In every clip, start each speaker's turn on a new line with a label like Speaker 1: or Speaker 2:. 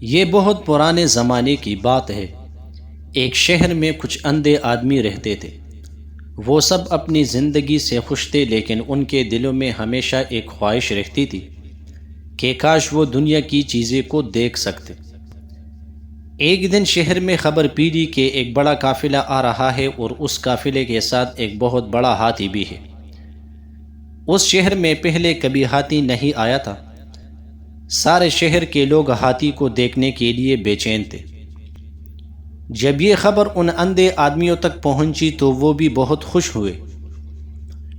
Speaker 1: یہ بہت پرانے زمانے کی بات ہے۔ ایک شہر میں کچھ اندھے آدمی رہتے تھے۔ وہ سب اپنی زندگی سے خوش تھے، لیکن ان کے دلوں میں ہمیشہ ایک خواہش رہتی تھی کہ کاش وہ دنیا کی چیزیں کو دیکھ سکتے۔ ایک دن شہر میں خبر پھیلی کہ ایک بڑا قافلہ آ رہا ہے اور اس قافلے کے ساتھ ایک بہت بڑا ہاتھی بھی ہے۔ اس شہر میں پہلے کبھی ہاتھی نہیں آیا تھا۔ سارے شہر کے لوگ ہاتھی کو دیکھنے کے لیے بے چین تھے۔ جب یہ خبر ان اندھے آدمیوں تک پہنچی تو وہ بھی بہت خوش ہوئے۔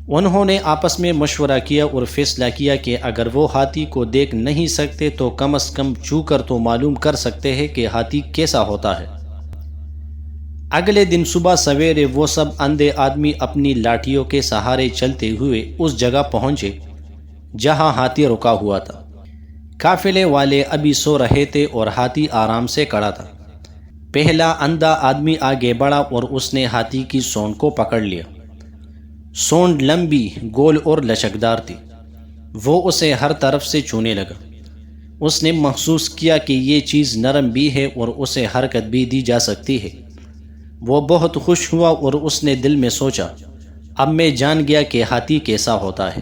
Speaker 1: انہوں نے آپس میں مشورہ کیا اور فیصلہ کیا کہ اگر وہ ہاتھی کو دیکھ نہیں سکتے تو کم از کم چھو کر تو معلوم کر سکتے ہیں کہ ہاتھی کیسا ہوتا ہے۔ اگلے دن صبح سویرے وہ سب اندھے آدمی اپنی لاٹھیوں کے سہارے چلتے ہوئے اس جگہ پہنچے جہاں ہاتھی رکا ہوا تھا۔ قافلے والے ابھی سو رہے تھے اور ہاتھی آرام سے کھڑا تھا۔ پہلا اندھا آدمی آگے بڑھا اور اس نے ہاتھی کی سونڈ کو پکڑ لیا۔ سونڈ لمبی، گول اور لچکدار تھی۔ وہ اسے ہر طرف سے چھونے لگا۔ اس نے محسوس کیا کہ یہ چیز نرم بھی ہے اور اسے حرکت بھی دی جا سکتی ہے۔ وہ بہت خوش ہوا اور اس نے دل میں سوچا، اب میں جان گیا کہ ہاتھی کیسا ہوتا ہے۔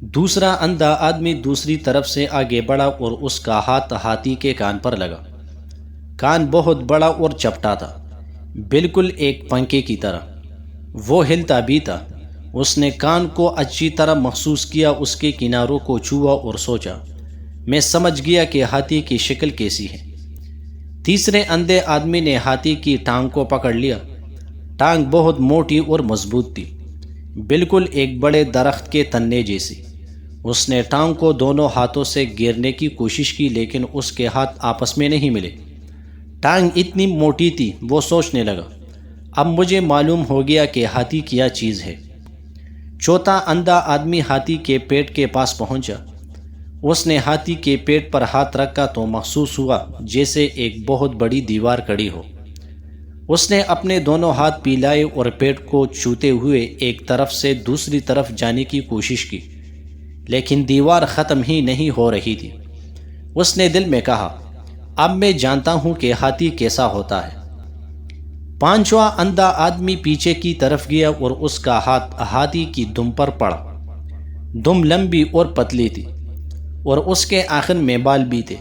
Speaker 1: دوسرا اندھا آدمی دوسری طرف سے آگے بڑھا اور اس کا ہاتھ ہاتھی کے کان پر لگا۔ کان بہت بڑا اور چپٹا تھا، بالکل ایک پنکھے کی طرح۔ وہ ہلتا بھی تھا۔ اس نے کان کو اچھی طرح محسوس کیا، اس کے کناروں کو چھوا اور سوچا، میں سمجھ گیا کہ ہاتھی کی شکل کیسی ہے۔ تیسرے اندھے آدمی نے ہاتھی کی ٹانگ کو پکڑ لیا۔ ٹانگ بہت موٹی اور مضبوط تھی، بالکل ایک بڑے درخت کے تنے جیسی۔ اس نے ٹانگ کو دونوں ہاتھوں سے گیرنے کی کوشش کی، لیکن اس کے ہاتھ آپس میں نہیں ملے۔ ٹانگ اتنی موٹی تھی، وہ سوچنے لگا، اب مجھے معلوم ہو گیا کہ ہاتھی کیا چیز ہے۔ چوتھا اندھا آدمی ہاتھی کے پیٹ کے پاس پہنچا۔ اس نے ہاتھی کے پیٹ پر ہاتھ رکھا تو محسوس ہوا جیسے ایک بہت بڑی دیوار کھڑی ہو۔ اس نے اپنے دونوں ہاتھ پھیلائے اور پیٹ کو چھوتے ہوئے ایک طرف سے دوسری طرف جانے کی کوشش کی، لیکن دیوار ختم ہی نہیں ہو رہی تھی۔ اس نے دل میں کہا، اب میں جانتا ہوں کہ ہاتھی کیسا ہوتا ہے۔ پانچواں اندھا آدمی پیچھے کی طرف گیا اور اس کا ہاتھ ہاتھی کی دم پر پڑا۔ دم لمبی اور پتلی تھی اور اس کے آخر میں بال بھی تھے۔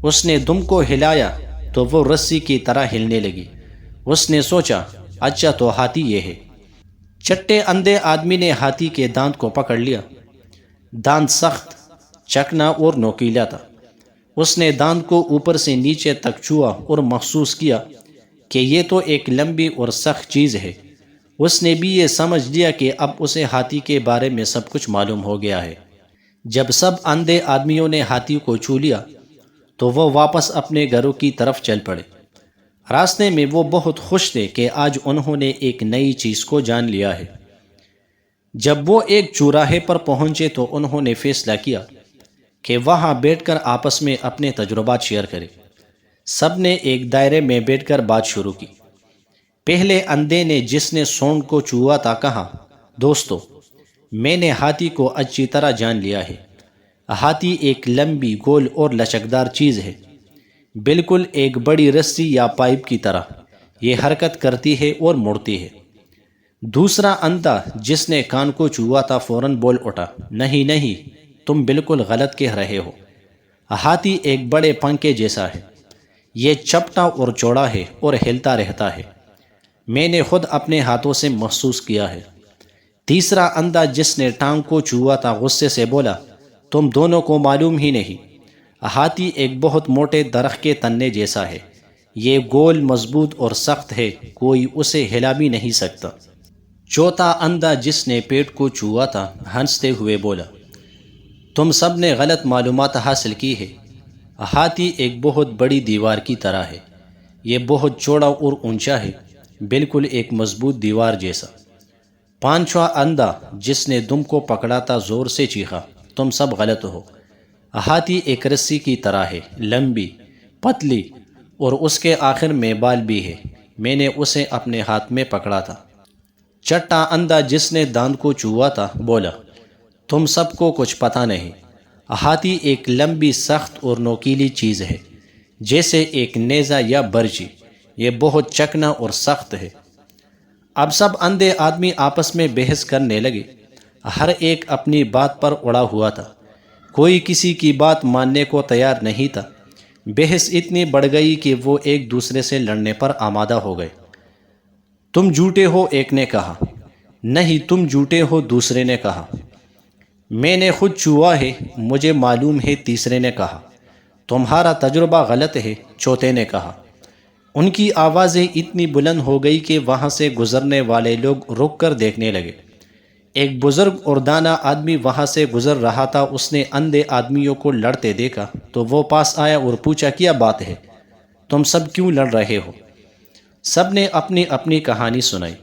Speaker 1: اس نے دم کو ہلایا تو وہ رسی کی طرح ہلنے لگی۔ اس نے سوچا، اچھا تو ہاتھی یہ ہے۔ چھٹے اندھے آدمی نے ہاتھی کے دانت کو پکڑ لیا۔ دانت سخت، چکنا اور نوکیلا تھا۔ اس نے دانت کو اوپر سے نیچے تک چھوا اور محسوس کیا کہ یہ تو ایک لمبی اور سخت چیز ہے۔ اس نے بھی یہ سمجھ لیا کہ اب اسے ہاتھی کے بارے میں سب کچھ معلوم ہو گیا ہے۔ جب سب اندھے آدمیوں نے ہاتھی کو چھو لیا تو وہ واپس اپنے گھروں کی طرف چل پڑے۔ راستے میں وہ بہت خوش تھے کہ آج انہوں نے ایک نئی چیز کو جان لیا ہے۔ جب وہ ایک چوراہے پر پہنچے تو انہوں نے فیصلہ کیا کہ وہاں بیٹھ کر آپس میں اپنے تجربات شیئر کریں۔ سب نے ایک دائرے میں بیٹھ کر بات شروع کی۔ پہلے اندھے نے، جس نے سونڈ کو چھوا تھا، کہا، دوستو، میں نے ہاتھی کو اچھی طرح جان لیا ہے۔ ہاتھی ایک لمبی، گول اور لچکدار چیز ہے، بالکل ایک بڑی رسی یا پائپ کی طرح۔ یہ حرکت کرتی ہے اور مڑتی ہے۔ دوسرا اندھا، جس نے کان کو چھوا تھا، فوراً بول اٹھا، نہیں نہیں، تم بالکل غلط کہہ رہے ہو۔ ہاتھی ایک بڑے پنکھے جیسا ہے۔ یہ چپٹا اور چوڑا ہے اور ہلتا رہتا ہے۔ میں نے خود اپنے ہاتھوں سے محسوس کیا ہے۔ تیسرا اندھا، جس نے ٹانگ کو چھوا تھا، غصے سے بولا، تم دونوں کو معلوم ہی نہیں۔ ہاتھی ایک بہت موٹے درخت کے تنے جیسا ہے۔ یہ گول، مضبوط اور سخت ہے، کوئی اسے ہلا بھی نہیں سکتا۔ چوتھا اندھا، جس نے پیٹ کو چھوا تھا، ہنستے ہوئے بولا، تم سب نے غلط معلومات حاصل کی ہے۔ ہاتھی ایک بہت بڑی دیوار کی طرح ہے۔ یہ بہت چوڑا اور اونچا ہے، بالکل ایک مضبوط دیوار جیسا۔ پانچواں اندھا، جس نے دم کو پکڑا تھا، زور سے چیخا، تم سب غلط ہو۔ ہاتھی ایک رسی کی طرح ہے، لمبی، پتلی اور اس کے آخر میں بال بھی ہے۔ میں نے اسے اپنے ہاتھ میں پکڑا تھا۔ چھٹا اندھا، جس نے دانت کو چھوا تھا، بولا، تم سب کو کچھ پتہ نہیں۔ ہاتھی ایک لمبی، سخت اور نوکیلی چیز ہے۔ جیسے ایک نیزہ یا برچی، یہ بہت چکنا اور سخت ہے۔ اب سب اندھے آدمی آپس میں بحث کرنے لگے، ہر ایک اپنی بات پر اڑا ہوا تھا، کوئی کسی کی بات ماننے کو تیار نہیں تھا۔ بحث اتنی بڑھ گئی کہ وہ ایک دوسرے سے لڑنے پر آمادہ ہو گئے۔ تم جھوٹے ہو، ایک نے کہا۔ نہیں تم جھوٹے ہو، دوسرے نے کہا۔ میں نے خود چھوا ہے، مجھے معلوم ہے، تیسرے نے کہا۔ تمہارا تجربہ غلط ہے، چوتھے نے کہا۔ ان کی آوازیں اتنی بلند ہو گئی کہ وہاں سے گزرنے والے لوگ رک کر دیکھنے لگے۔ ایک بزرگ اور دانا آدمی وہاں سے گزر رہا تھا، اس نے اندھے آدمیوں کو لڑتے دیکھا تو وہ پاس آیا اور پوچھا، کیا بات ہے؟ تم سب کیوں لڑ رہے ہو؟ سب نے اپنی اپنی کہانی سنائی۔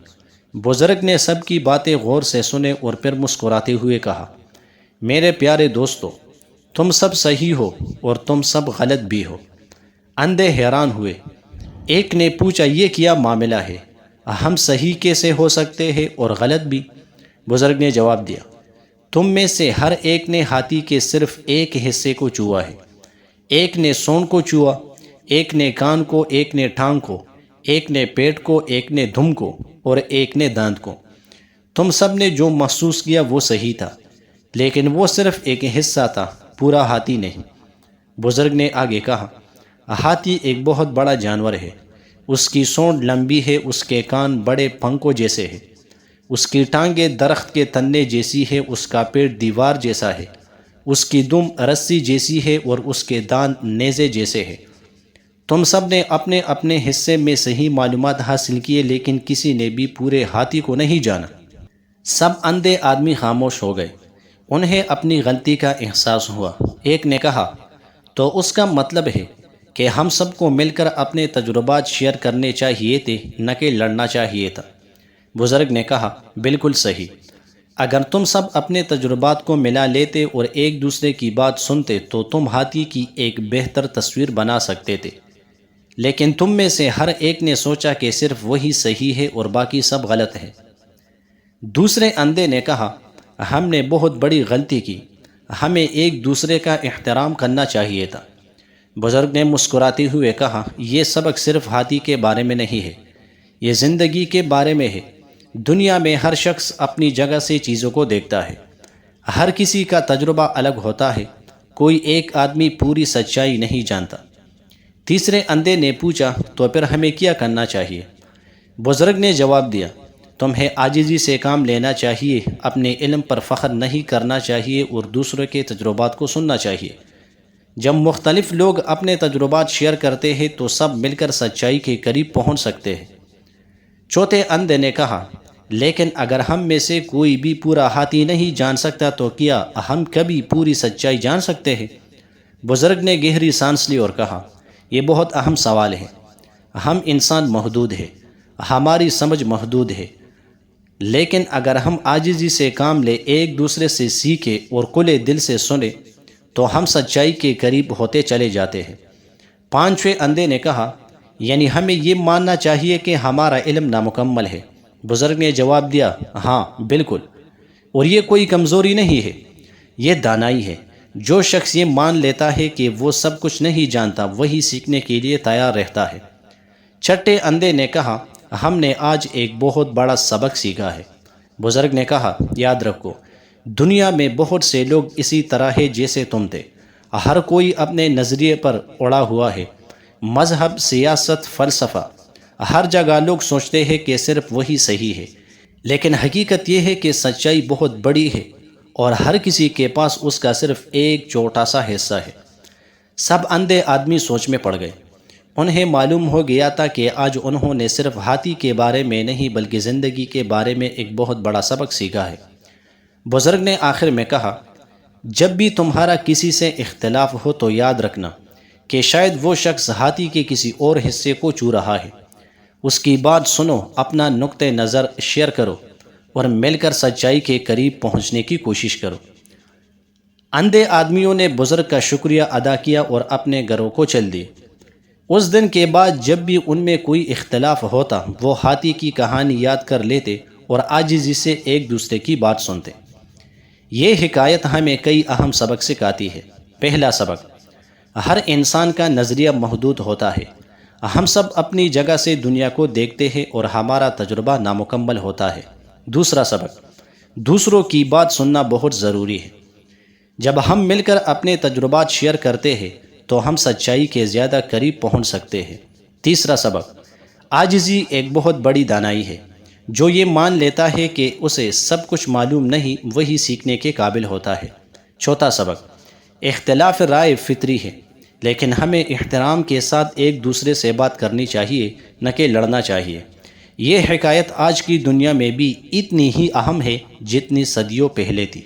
Speaker 1: بزرگ نے سب کی باتیں غور سے سنے اور پھر مسکراتے ہوئے کہا، میرے پیارے دوستو، تم سب صحیح ہو اور تم سب غلط بھی ہو۔ اندھے حیران ہوئے۔ ایک نے پوچھا، یہ کیا معاملہ ہے؟ ہم صحیح کیسے ہو سکتے ہیں اور غلط بھی؟ بزرگ نے جواب دیا، تم میں سے ہر ایک نے ہاتھی کے صرف ایک حصے کو چھوا ہے۔ ایک نے سونڈ کو چھوا، ایک نے کان کو، ایک نے ٹانگ کو، ایک نے پیٹ کو، ایک نے دم کو اور ایک نے دانت کو۔ تم سب نے جو محسوس کیا وہ صحیح تھا، لیکن وہ صرف ایک حصہ تھا، پورا ہاتھی نہیں۔ بزرگ نے آگے کہا، ہاتھی ایک بہت بڑا جانور ہے۔ اس کی سونڈ لمبی ہے، اس کے کان بڑے پنکھوں جیسے ہے، اس کی ٹانگیں درخت کے تنے جیسی ہے، اس کا پیٹ دیوار جیسا ہے، اس کی دم رسی جیسی ہے اور اس کے دانت نیزے جیسے ہے۔ تم سب نے اپنے اپنے حصے میں صحیح معلومات حاصل کیے، لیکن کسی نے بھی پورے ہاتھی کو نہیں جانا۔ سب اندھے آدمی خاموش ہو گئے، انہیں اپنی غلطی کا احساس ہوا۔ ایک نے کہا، تو اس کا مطلب ہے کہ ہم سب کو مل کر اپنے تجربات شیئر کرنے چاہیے تھے، نہ کہ لڑنا چاہیے تھا۔ بزرگ نے کہا، بالکل صحیح۔ اگر تم سب اپنے تجربات کو ملا لیتے اور ایک دوسرے کی بات سنتے تو تم ہاتھی کی ایک بہتر تصویر بنا سکتے تھے، لیکن تم میں سے ہر ایک نے سوچا کہ صرف وہی صحیح ہے اور باقی سب غلط ہے۔ دوسرے اندھے نے کہا، ہم نے بہت بڑی غلطی کی، ہمیں ایک دوسرے کا احترام کرنا چاہیے تھا۔ بزرگ نے مسکراتے ہوئے کہا، یہ سبق صرف ہاتھی کے بارے میں نہیں ہے، یہ زندگی کے بارے میں ہے۔ دنیا میں ہر شخص اپنی جگہ سے چیزوں کو دیکھتا ہے، ہر کسی کا تجربہ الگ ہوتا ہے، کوئی ایک آدمی پوری سچائی نہیں جانتا۔ تیسرے اندھے نے پوچھا، تو پھر ہمیں کیا کرنا چاہیے؟ بزرگ نے جواب دیا، تمہیں عاجزی سے کام لینا چاہیے، اپنے علم پر فخر نہیں کرنا چاہیے اور دوسروں کے تجربات کو سننا چاہیے۔ جب مختلف لوگ اپنے تجربات شیئر کرتے ہیں تو سب مل کر سچائی کے قریب پہنچ سکتے ہیں۔ چوتھے اندھے نے کہا، لیکن اگر ہم میں سے کوئی بھی پورا ہاتھی نہیں جان سکتا تو کیا ہم کبھی پوری سچائی جان سکتے ہیں؟ بزرگ نے گہری سانس لی اور کہا، یہ بہت اہم سوال ہے۔ ہم انسان محدود ہیں، ہماری سمجھ محدود ہے، لیکن اگر ہم عاجزی سے کام لیں، ایک دوسرے سے سیکھیں اور کھلے دل سے سنیں تو ہم سچائی کے قریب ہوتے چلے جاتے ہیں۔ پانچویں اندھے نے کہا، یعنی ہمیں یہ ماننا چاہیے کہ ہمارا علم نامکمل ہے؟ بزرگ نے جواب دیا، ہاں بالکل، اور یہ کوئی کمزوری نہیں ہے، یہ دانائی ہے۔ جو شخص یہ مان لیتا ہے کہ وہ سب کچھ نہیں جانتا، وہی سیکھنے کے لیے تیار رہتا ہے۔ چھٹے اندھے نے کہا، ہم نے آج ایک بہت بڑا سبق سیکھا ہے۔ بزرگ نے کہا، یاد رکھو، دنیا میں بہت سے لوگ اسی طرح ہے جیسے تم تھے، ہر کوئی اپنے نظریے پر اڑا ہوا ہے۔ مذہب، سیاست، فلسفہ، ہر جگہ لوگ سوچتے ہیں کہ صرف وہی صحیح ہے، لیکن حقیقت یہ ہے کہ سچائی بہت بڑی ہے اور ہر کسی کے پاس اس کا صرف ایک چھوٹا سا حصہ ہے۔ سب اندھے آدمی سوچ میں پڑ گئے۔ انہیں معلوم ہو گیا تھا کہ آج انہوں نے صرف ہاتھی کے بارے میں نہیں بلکہ زندگی کے بارے میں ایک بہت بڑا سبق سیکھا ہے۔ بزرگ نے آخر میں کہا، جب بھی تمہارا کسی سے اختلاف ہو تو یاد رکھنا کہ شاید وہ شخص ہاتھی کے کسی اور حصے کو چھو رہا ہے۔ اس کی بات سنو، اپنا نقطہ نظر شیئر کرو اور مل کر سچائی کے قریب پہنچنے کی کوشش کرو۔ اندھے آدمیوں نے بزرگ کا شکریہ ادا کیا اور اپنے گھروں کو چل دیے۔ اس دن کے بعد جب بھی ان میں کوئی اختلاف ہوتا، وہ ہاتھی کی کہانی یاد کر لیتے اور عاجزی سے ایک دوسرے کی بات سنتے۔ یہ حکایت ہمیں کئی اہم سبق سکھاتی ہے۔ پہلا سبق، ہر انسان کا نظریہ محدود ہوتا ہے۔ ہم سب اپنی جگہ سے دنیا کو دیکھتے ہیں اور ہمارا تجربہ نامکمل ہوتا ہے۔ دوسرا سبق، دوسروں کی بات سننا بہت ضروری ہے۔ جب ہم مل کر اپنے تجربات شیئر کرتے ہیں تو ہم سچائی کے زیادہ قریب پہنچ سکتے ہیں۔ تیسرا سبق، عاجزی ایک بہت بڑی دانائی ہے۔ جو یہ مان لیتا ہے کہ اسے سب کچھ معلوم نہیں، وہی سیکھنے کے قابل ہوتا ہے۔ چوتھا سبق، اختلاف رائے فطری ہے، لیکن ہمیں احترام کے ساتھ ایک دوسرے سے بات کرنی چاہیے، نہ کہ لڑنا چاہیے۔ یہ حکایت آج کی دنیا میں بھی اتنی ہی اہم ہے جتنی صدیوں پہلے تھی۔